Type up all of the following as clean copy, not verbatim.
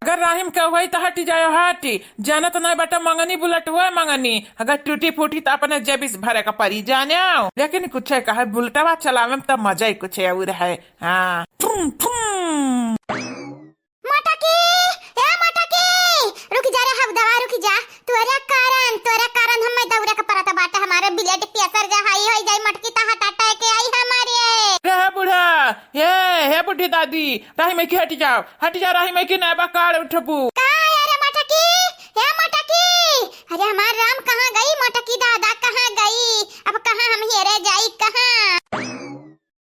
अगर राहिम के वही तो हटी जायो हटी जाना तो नहीं बटा मंगनी बुलेट हुआ मंगनी अगर टूटी फूटी तो अपने जेबिस भरे का परी जाने लेकिन कुछ है कहा बुलेटवा चलावे में तो मजा ही कुछ है हाँ मटकी रुक जा रे हवदा रुक जा तोरा कारण हम दौरा का परता बाटा हमारे बिलेट पेसर जा हाई होई जाई मटकी ता हटाटा के आई हमारे रे बूढ़ा हे बुढ़ी दादी राही में की हटी जा राही में की ना बकार उठबू अरे मटकी अरे हमार राम कहाँ गई मटकी दादा कहाँ गई अब कहाँ हम हेरे जाई कहाँ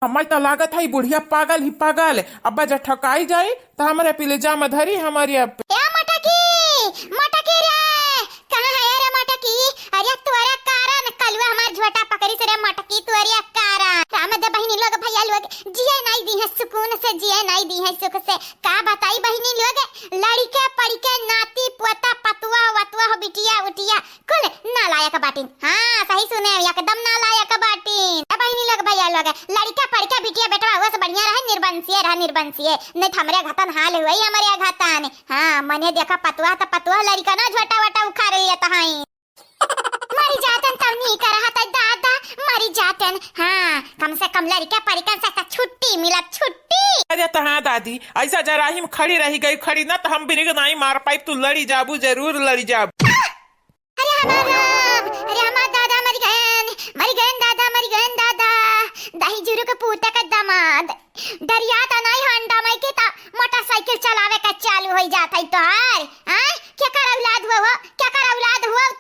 हमारी तो लागत है बुढ़िया पागल अब्बा जब ठकाई जाए तो हमारे पीले जाम धरी हमारी अब मटकी रे कहाँ है रे मटकी अरे तोरा कारण कलवा हमार झोटा पकड़ी से रे मटकी तोरिया कारण रामद बहिनी लोग भैया लोग जिए नहीं दी है सुकून से जिए नहीं दी है सुख से का बताई बहिनी लोग लड़के पड़के नाती पोता पतुआ वतुआ हो बिटिया उटिया कुल नालायक बाटिन हाँ सही सुने एकदम नालायक बाटिन बहिनी लोग भैया लोग लड़का पड़के बिटिया बेटवा हुआ से बढ़िया रहे निर्बंसीय नहीं हमरे घतन हाल हुई हमारे घतन हाँ मने देखा पतुआ तो पतुआ लड़का ना झोटा वटा उखाड़ लिया तहाई मरी जातन तब नहीं कर रहा था दादा मरी जातन हाँ कम से कम लड़का पड़कन से छुट्टी मिला छुट्टी अरे तो हाँ दादी ऐसा जा राही में खड़ी रही गई खड़ी ना तो हम बिरिग नहीं मार पाई तू लड़ी जाबू जरूर लड़ी जाबू अरे हमार दादा मरी गए दादा दही जुरू के पूते का दामाद दरिया ता नहीं हंडा मई के ता मोटरसाइकिल चलावे का चालू हो जाता है तोहार हां क्या कर औलाद हुआ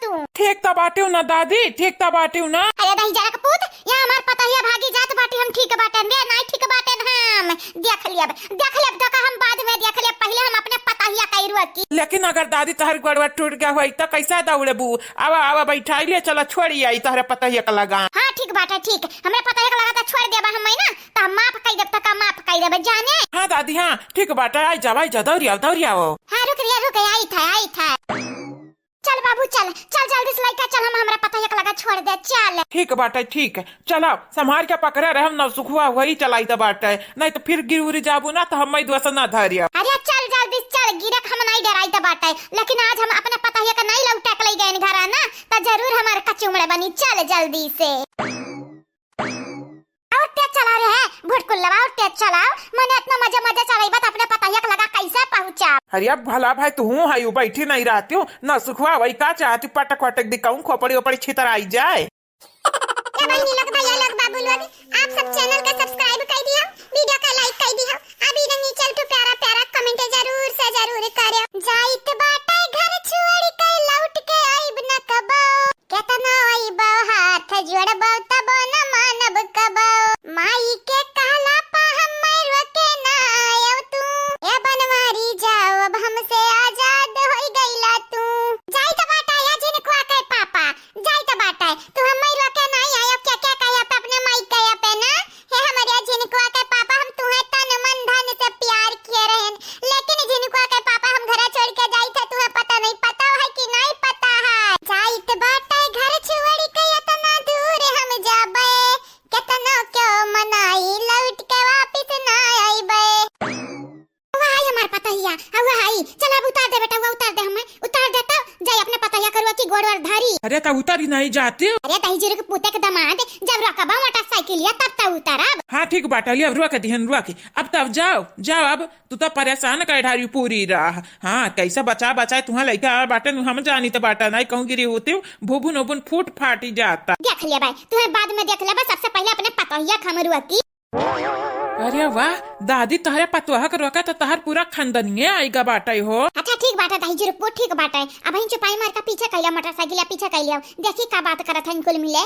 तू ठीक ता बाटे ना दादी ठीक ता बाटे ना अरे दही जरा का पूत यहाँ हमार पता ही भागी जात बाटे हम ठीक बाटे रे नहीं ठीक बाटे हम देख लियब धक्का हम बाद में देख लियब पहले हम अपने पता ही कइरुआ की लेकिन अगर दादी तहर गड़वा टूट गया हुई तो कैसा दौड़बू आवा बैठाई ले चला छोड़ी आई तहरे पता ही लगा हाँ ठीक बाटे ठीक हमें पता ही लगा छोड़ देबा हम ना तो माफ कई देब तक माफ कई देब जाने हाँ दादी हाँ ठीक बाटे आई जा दौड़िया हाँ रुक आई था चल बाबू चल जल्दी से लइका चल हम हमरा पता ही लगा छोड़ दे चल ठीक बाटे ठीक है चलो संभाल के पकड़े रहे हम न सुखुआ वही चलाई तो बाटे नहीं तो फिर गिर उरी जाबू ना तो हम दोस्त ना धरिया अरे चल जल्दी चल गिरक हम नहीं डराई तो बाटे लेकिन आज हम अपने पता ही नहीं लौटा के ले गए घर ना तो जरूर हमारे कचुमड़े बनी चल जल्दी से चला रहे हैं भुटकुल्ला और तेज चलाओ मने इतना मजा चलाई बात अपने पता ही लगा कैसे पहुंचा अरे अब भला भाई तू हूँ हाई बैठी नहीं रहती हूँ न सुखवा वही का चाहती पटक दिखाऊं खोपड़ी छितर आई जाए बहनी लोग भैया लोग बाबू लोग आप सब चैनल का सब्सक्राइब कर दिया वीडियो का लाइक कर दिया अभी नीचे तो प्यारा कमेंट जरूर से जरूर करियो जाइत बाटे घर छोड़ के लौट के आइब न कबो केतना आइब हाथ जोड़बो तब न मानब कबो माई के कहला पा हम मरवा के ना आयो तू ए बनवारी जाओ अब हमसे आजाद हो गईला तू जाइत बाटे या जिनको आके पापा जाइत बाटे तू हम मरवा के ना आयो क्या कहे अपने माई कहे पे ना हे हमारे जिनको आके पापा हम तुम्हें तन मन धन से प्यार किए रहन लेकिन जिनको आके पापा हम घर छोड़ के जाई थे तुम्हें पता है कि नहीं पता है जाइत बाटे घर छोड़ के इतना दूर हम जाबे कितना क्यों मनाई लौट के वापस ना आईबे वाह हमार पता हिया हाई चल अब उतार दे बेटा उतार दे हमें उतार देता जाई अपने पता हिया करवा की गोड़ और धारी अरे तो उतारी नहीं जाती अरे दही जीरे के पुते के दामाद जब रकबा मोटरसाइकिल या तब उतारब हाँ ठीक बाटा लिया रुआ के ध्यान रुआ के अब तब जाओ अब तू तो परेशान कर ढारी पूरी राह हाँ कैसा बचा तुम्हारा लड़का बाटे हम जानी तो बाटा नहीं कहूँ गिरी होती भूबुन फूट फाटी जाता देख लिया भाई तुम्हें बाद में देख लिया सबसे पहले अपने पतोहिया खमरुआ की अरे वाह दादी तहरे पतवाह करवा तो तहर पूरा खानदानिये आएगा बाटा हो अच्छा ठीक बाटा दही जीरे को ठीक बाटा अब हम चुपाई मार का पीछे कैलिया मोटरसाइकिल पीछे कैलिया देखी का बात करत है इनको मिले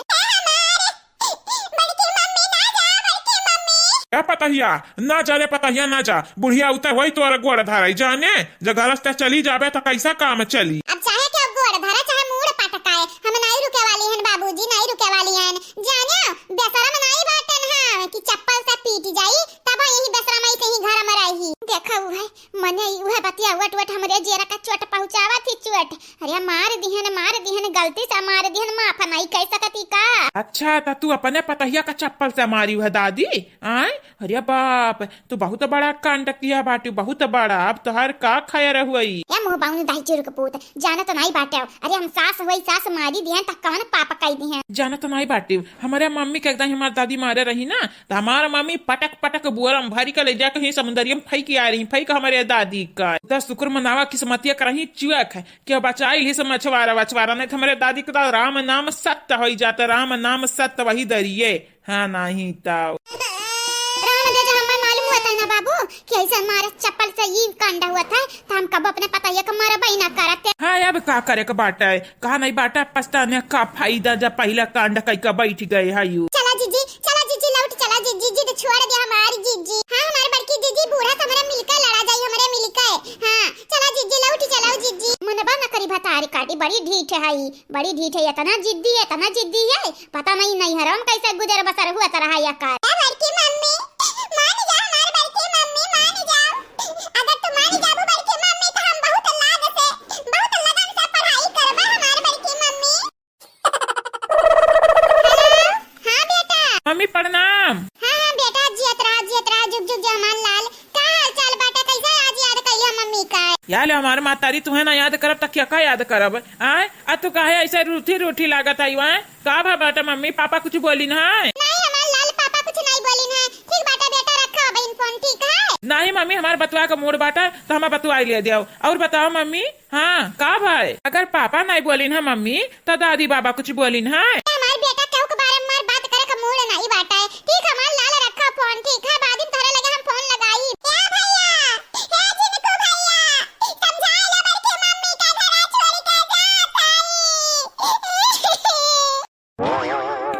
क्या पतहिया ना जाने पतहिया ना जा बुढ़िया उतर वही तोरा गोड़ धाराई जाने जगह रास्ते चली जाबे तो कैसा काम चली अब चाहे क्या गोड़ धारा चाहे मूड़ पटकाए हम नहीं रुके वाली हैं बाबूजी नहीं रुके वाली हैं जाने बेसरम नहीं बाटन हां कि चप्पल से पीट जाई तब यही बेसरम से ही घर में रही देखा है मने उहे बतिया वट हमरे जेरा का चोट पहुंचावा थी चोट अरे मार दिहन गलती से मार दिहन माफ नहीं कह सकती का अच्छा तो तू अपने पतहिया का चप्पल से मारी है दादी? आय अरे बाप, तू बहुत बड़ा कांड किया बाटी, बहुत बड़ा। अब तो हर का खाया रहुई ए मोह बाउन दाई चिरु कपूत जाना तो नहीं बाटे। अरे हम सास वही सास मारी दिए त कौन पापा कई दी हैं। जाना तो नहीं बाटी, हमारे मम्मी के एकदम हमारी दादी मारे रही ना, तो हमारा मम्मी पटक पटक बुआरम भरी का ले जाकर कहीं समुद्रियम फेंक आ रही, फेंक हमारे दादी का। तो शुक्र मनावा किस्मतिया करही चुअक है कि बचाई ही से मछवारा वछवारा, नहीं तो हमारे दादी का राम नाम सत्य हो जाता, राम नाम सत्य वही दरिये। हाँ नहीं ताऊ राम दे जो हमें मालूम हुआ था ना बाबू कि ऐसा हमारे चप्पल से ये कांडा हुआ था, तो हम कब अपने पता ये हमारा बहिना करते। हाँ अब का करे का बाटा है, कहा नहीं बाटा पछताने का फायदा, जब पहला कांड कई का बैठ गए है यू। चला जीजी लौट चला जीजी जी तो छोड़ दे हमारी जीजी। हाँ हमारे बड़की जीजी बूढ़ा से हमारे मिलकर लड़ा जाई, हमारे मिलकर। हाँ चला जीजी लौट चलाओ जीजी। मनबा न करी भतारी काटी, बड़ी ढीठ है, बड़ी ढीठ है, इतना जिद्दी है, पता नहीं हराम कैसे गुजर बसर हुआ तरह या कर। बड़की मम्मी मान जा, हमारे बड़की मम्मी मान जाओ। अगर तुम मान जाओ बड़की मम्मी तो हम बहुत लगन से पढ़ाई करबा हमारे बड़की मम्मी। हाँ बेटा। मम्मी प्रणाम। हाँ बेटा जियत रहा जुग जुग जमान लाल। का हाल चाल बेटा, कैसा आज याद कइया मम्मी का? यार हमारे मातारी तुम्हें ना याद करब तो क्या का याद करब? आय आ तू कहे ऐसे रूठी लागत आई वहाँ का भा बेटा? मम्मी पापा कुछ बोली ना है? नहीं हमारे लाल पापा कुछ नहीं बोली ना। ठीक बेटा, बेटा रखा अब इन फोन ठीक है? नहीं मम्मी, हमारे बतुआ का मूड बाटा तो हमें बतुआ ले दिया। और बताओ मम्मी, हाँ का भाई? अगर पापा नहीं बोली ना मम्मी तो दादी बाबा कुछ बोली ना है? हमारे बेटा कहू के बारंबार बात करे का मूड नहीं बाटा है। ठीक हमारे लाल रखा फोन ठीक है, बाद में थारे लगे हम फोन लगाई। क्या भैया हे जिनको भैया समझा लो बड़की मम्मी का घर छोड़ के जात।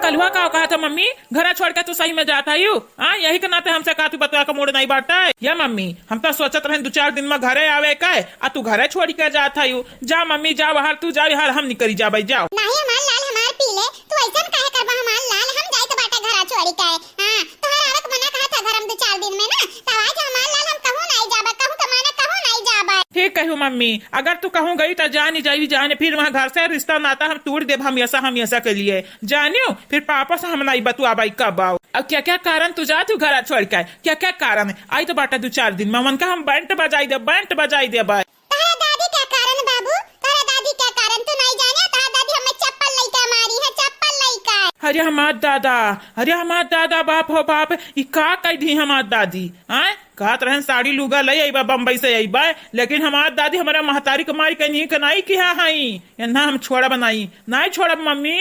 कलुआ का कहा था मम्मी घर छोड़ के तू सही में जाता यू? हाँ यही के नाते हमसे कहा तू बतुआ का मूड नहीं बांटा है या मम्मी? हम तो सोचत रहे 2-4 दिन में घरे आवे का आ तू घरे छोड़ के जाता यू। जा मम्मी जा बाहर, तू जा यार, हम निकली जा भाई जाओ। नहीं हमार लाल हमार पीले तू ऐसा काहे करबा? हमार लाल हम जाए तो बाटा घर छोड़ी के। हां तोहर आवक मना कहा था घर हम 2-4 दिन में ना, तो आज हमार लाल हम कहूं नहीं जाबा, कहूं तो माने कहूं नहीं जाबा। ठीक कहूँ मम्मी, अगर तू कहूँ गई तो जानी जाई जाने, फिर वहाँ घर से रिश्ता नाता हम तोड़ दे हमेशा के लिए जानियो। फिर पापा से हम नहीं बतुआ भाई कब आओ। अब क्या क्या कारण तू जा तू घर छोड़ के, क्या क्या कारण है? आई तो बाटा 2-4 दिन में मन का हम बैंट बजाई दे भाई। तारा दादी क्या कारण बाबू? तारा दादी क्या कारण तू नहीं जाने? तारा दादी हमें चप्पल लेके मारी है, चप्पल लेके। अरे हमार दादा बाप हो बाप, ई का कह दी हमार दादी? आय कहत रहन साड़ी लुगा ले आईबा बम्बई से आईबा, लेकिन हमार दादी हमारा महतारी के मारी कहीं के नहीं किया हई ना, हम छोड़ा बनाई नहीं छोड़ब मम्मी।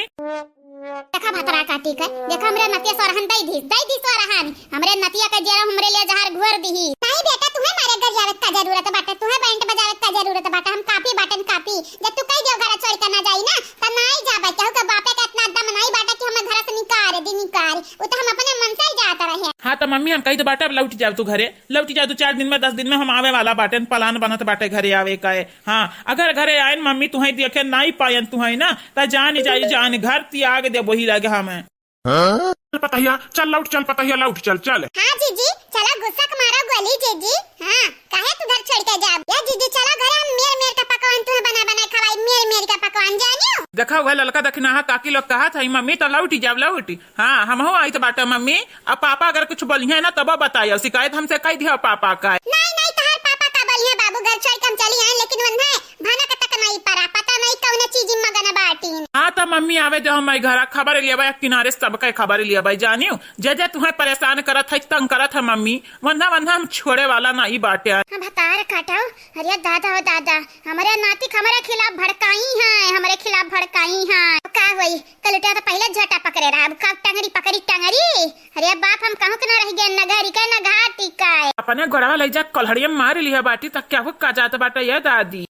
देखा भतरा काटी के देखा हमरे नतिया सरहन दई दी सरहन हमरे नतिया के जेरा हमरे लिए जहर घोर दही। नहीं बेटा तुम्हें मारे घर जावे का जरूरत बाटे, तुम्हें बैंड बजावे का जरूरत बाटे। हम कापी बाटन कापी जब तू कह दियो घर छोड़ के ना जाई ना त नहीं जाबा। कहू के बापे का इतना दम नहीं बाटे कि हमें घर से निकाल वो तो हम अपने मन से ही जात रहे। हाँ तो मम्मी हम कही तो बाटा लौट जाओ, तू घरे लौट जाओ 2-4 दिन में 10 दिन में हम आवे वाला बाटे, प्लान बनत बाटे घरे आवे का। हाँ अगर घरे आए मम्मी तुम्हें देखे नहीं पायन तुम्हें ना तो जान घर त्याग दे वही लगे हमें। चल पतहिया चल लौट, चल पतहिया लौट चल। हाँ जीजी चला गुस्सा के मारा गोली जीजी। हाँ काहे तू घर छोड़ के जा? या जीजी चला घर हम मेर का पकवान तुम्हें बना खवाई, मेर का पकवान जानियो। देखा हुआ लड़का देखना काकी लोग कहा था मम्मी तो लौटी जाब लौटी। हाँ हम हो आई तो बाटा मम्मी। अब पापा अगर कुछ बोलिए ना तब बताइए, शिकायत हमसे कह दिया पापा का। नहीं तोहर पापा का बोलिए बाबू घर छोड़ के हम चली आए, लेकिन वन्ने भाना का तक नहीं पड़ा, पता नहीं कौन चीज मगन बाटी। हाँ तो मम्मी आवे जो हम घर खबर लिया भाई किनारे सबके खबर लिया भाई जानियो। जे तुम्हें परेशान करत है तंग करत है मम्मी, वरना हम छोड़े वाला नहीं बाटे। हम भतार काटाओ। अरे दादा हमारे नाती हमारे खिलाफ भड़काई है का होई? कलुटा तो पहले झटा पकड़े रहा, अब कब टंगरी पकड़ी टंगरी। अरे बाप हम कहूं के ना रह गए, न घरी के न घाटी का। अपने गोड़वा ले जा कलहड़िया मार लिया बाटी तक क्या हो का जाता बाटा ये दादी।